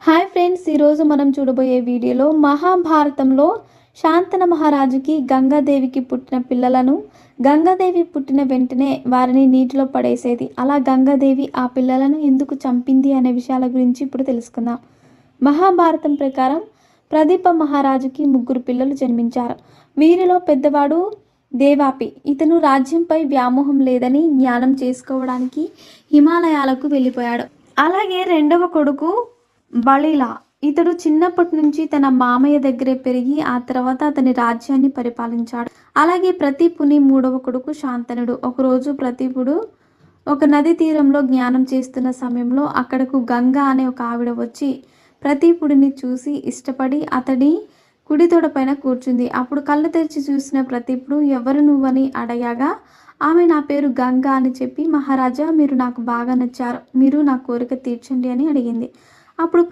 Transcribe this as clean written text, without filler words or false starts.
Hi friends, ఈరోజు మనం చూడబోయే వీడియోలో మహాభారతంలో శాంతన మహారాజుకి గంగాదేవికి పుట్టిన పిల్లలను గంగాదేవి పుట్టిన వెంటనే వారిని నీటిలో పడేసేది. అలా గంగాదేవి ఆ పిల్లలను ఎందుకు చంపింది అనే విషయాల గురించి ఇప్పుడు తెలుసుకుందాం. మహాభారతం ప్రకారం ప్రదీప మహారాజుకి 3 పిల్లలు జన్మించారు. వీరిలో పెద్దవాడు దేవాపి. ఇతను రాజ్యంపై వ్యామోహం లేదని జ్ఞానం చేసుకోవడానికి హిమాలయాలకు వెళ్ళిపోయాడు. అలాగే రెండవ కొడుకు బళిలా. ఇతడు చిన్నప్పటి నుంచి తన మామయ్య దగ్గరే పెరిగి ఆ తర్వాత అతని రాజ్యాన్ని పరిపాలించాడు. అలాగే ప్రతీపుని 3వ కొడుకు శాంతనుడు. ఒకరోజు ప్రతీపుడు ఒక నది తీరంలో జ్ఞానం చేస్తున్న సమయంలో అక్కడకు గంగ అనే ఒక ఆవిడ వచ్చి ప్రతీపుడిని చూసి ఇష్టపడి అతడి కుడి తొడపైన కూర్చుంది. అప్పుడు కళ్ళు తెరిచి చూసిన ప్రతీపుడు ఎవరు నువ్వని అడగగా ఆమె నా పేరు గంగ అని చెప్పి, మహారాజా మీరు నాకు బాగా నచ్చారు, మీరు నా కోరిక తీర్చండి అని అడిగింది. అప్పుడు